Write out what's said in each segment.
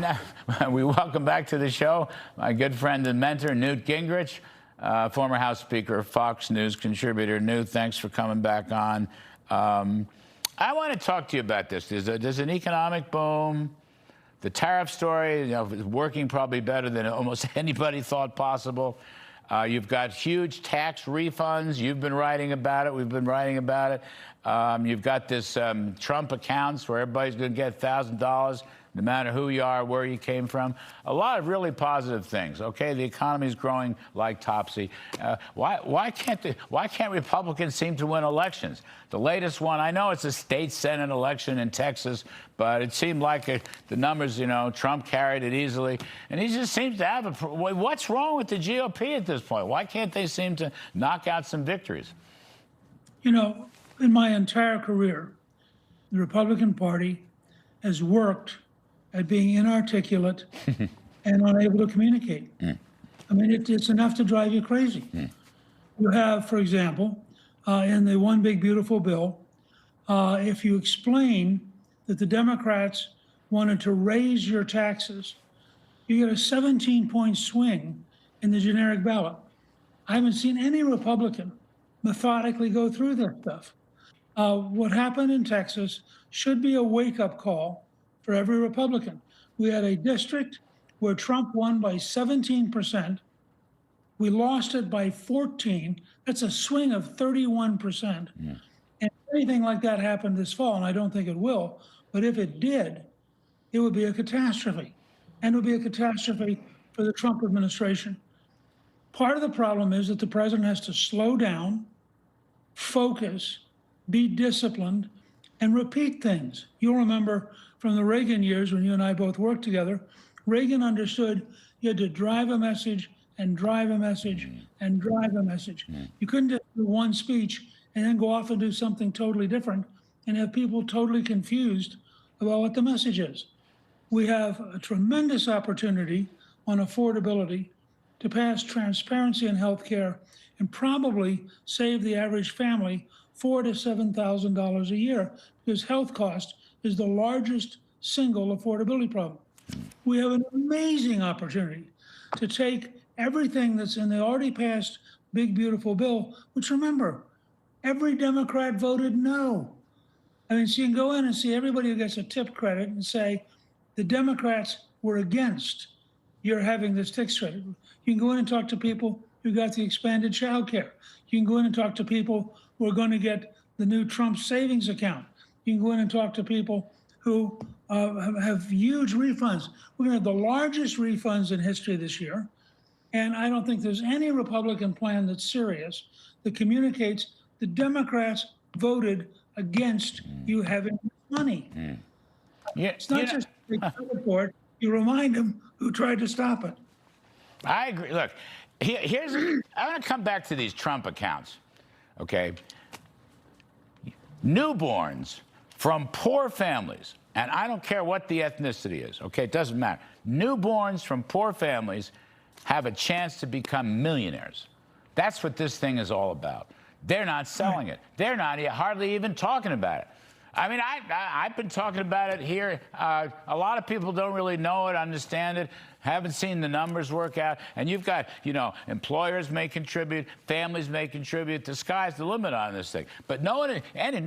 And we welcome back to the show my good friend and mentor, Newt Gingrich, former House Speaker, Fox News contributor. Newt, thanks for coming back on. I want to talk to you about this. There's an economic boom. The tariff story, is working probably better than almost anybody thought possible. You've got huge tax refunds. You've been writing about it. We've been writing about it. You've got this Trump accounts where everybody's going to get $1,000, no matter who you are, where you came from. A lot of really positive things. Okay, the economy is growing like topsy. Why can't Republicans seem to win elections? The latest one, I know it's a state Senate election in Texas, but it seemed like the numbers, Trump carried it easily, and he just seems to have what's wrong with the GOP at this point? Why can't they seem to knock out some victories? In my entire career, the Republican Party has worked at being inarticulate and unable to communicate. I mean, it's enough to drive you crazy. You have, for example, in the One Big Beautiful Bill, if you explain that the Democrats wanted to raise your taxes, you get a 17-point swing in the generic ballot. I haven't seen any Republican methodically go through that stuff. What happened in Texas should be a wake-up call for every Republican. We had a district where Trump won by 17%. We lost it by 14. That's a swing of 31%. And if anything like that happened this fall, and I don't think it will, but if it did, it would be a catastrophe. And it would be a catastrophe for the Trump administration. Part of the problem is that the president has to slow down, focus, be disciplined, and repeat things. You'll remember from the Reagan years when you and I both worked together, Reagan understood you had to drive a message and drive a message and drive a message. You couldn't just do one speech and then go off and do something totally different and have people totally confused about what the message is. We have a tremendous opportunity on affordability to pass transparency in healthcare and probably save the average family $4,000 to $7,000 a year, because health cost is the largest single affordability problem. We have an amazing opportunity to take everything that's in the already passed Big Beautiful Bill, which, remember, every Democrat voted no. I mean, so you can go in and see everybody who gets a tip credit and say the Democrats were against your having this tax credit. You can go in and talk to people who got the expanded child care. You can go in and talk to people who are going to get the new Trump savings account. You can go in and talk to people who have huge refunds. We're going to have the largest refunds in history this year. And I don't think there's any Republican plan that's serious that communicates the Democrats voted against you having money. It's not just a report. You remind them who tried to stop it. I agree. Look, I want to come back to these Trump accounts. Okay, newborns from poor families, and I don't care what the ethnicity is, okay, it doesn't matter. Newborns from poor families have a chance to become millionaires. That's what this thing is all about. They're not selling it. They're not hardly even talking about it. I mean, I've been talking about it here. A lot of people don't really know it, understand it, haven't seen the numbers work out. And you've got, employers may contribute, families may contribute. The sky's the limit on this thing. But no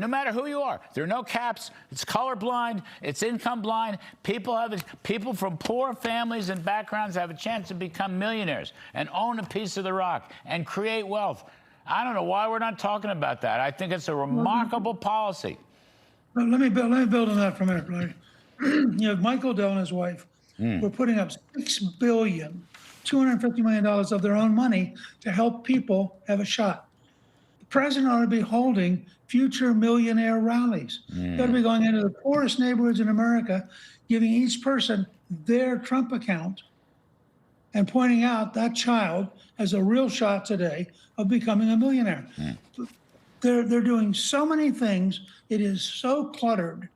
matter who you are, there are no caps. It's colorblind. It's income blind. People from poor families and backgrounds have a chance to become millionaires and own a piece of the rock and create wealth. I don't know why we're not talking about that. I think it's a remarkable policy. Let me build on that for a minute, Larry. You have Michael Dell and his wife. We're putting up $6 billion, $250 million of their own money to help people have a shot. The president ought to be holding future millionaire rallies. He ought to be going into the poorest neighborhoods in America, giving each person their Trump account and pointing out that child has a real shot today of becoming a millionaire. They're doing so many things. It is so cluttered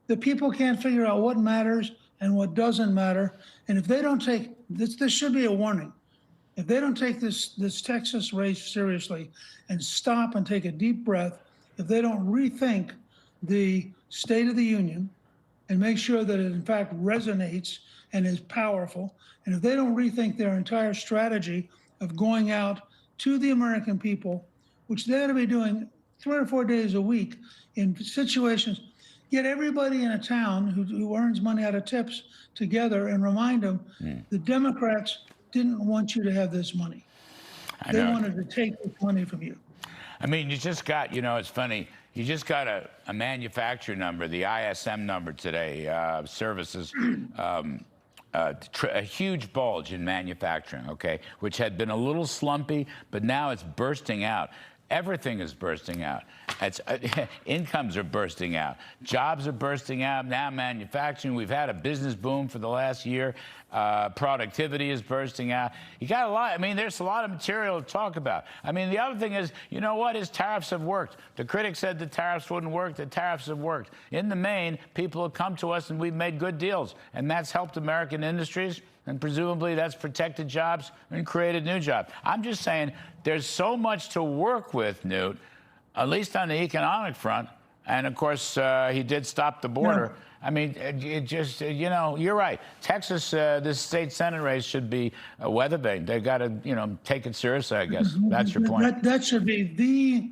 that people can't figure out what matters and what doesn't matter. And if they don't take this, this should be a warning. If they don't take this Texas race seriously and stop and take a deep breath, if they don't rethink the State of the Union and make sure that it in fact resonates and is powerful. And if they don't rethink their entire strategy of going out to the American people, which they ought to be doing 3 or 4 days a week in situations, get everybody in a town who earns money out of tips together and remind them the Democrats didn't want you to have this money. They wanted to take this money from you. I mean, you just got, you know, it's funny. You just got a manufacturer number, the ISM number today, services, a huge bulge in manufacturing, okay, which had been a little slumpy, but now it's bursting out. Everything is bursting out. Incomes are bursting out. Jobs are bursting out. Now manufacturing, we've had a business boom for the last year. Productivity is bursting out. You got a lot. I mean, there's a lot of material to talk about. I mean, the other thing is, you know what? His tariffs have worked. The critics said the tariffs wouldn't work. The tariffs have worked. In the main, people have come to us and we've made good deals. And that's helped American industries. And presumably that's protected jobs and created new jobs. I'm just saying there's so much to work with, Newt, at least on the economic front. And of course, he did stop the border. Yeah. I mean, it just, you know, you're right. Texas, this state Senate race should be a weather vane. They've got to, you know, take it seriously, I guess. That's your point. That should be the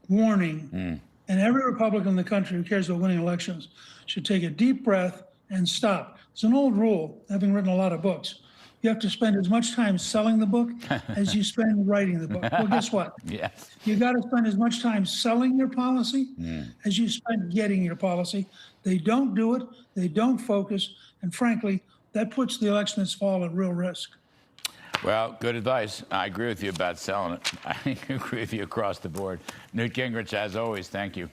warning. And every Republican in the country who cares about winning elections should take a deep breath and stop. It's an old rule, having written a lot of books. You have to spend as much time selling the book as you spend writing the book. Well, guess what? Yes. You got to spend as much time selling your policy as you spend getting your policy. They don't do it. They don't focus. And frankly, that puts the election this fall at real risk. Well, good advice. I agree with you about selling it. I agree with you across the board. Newt Gingrich, as always, thank you.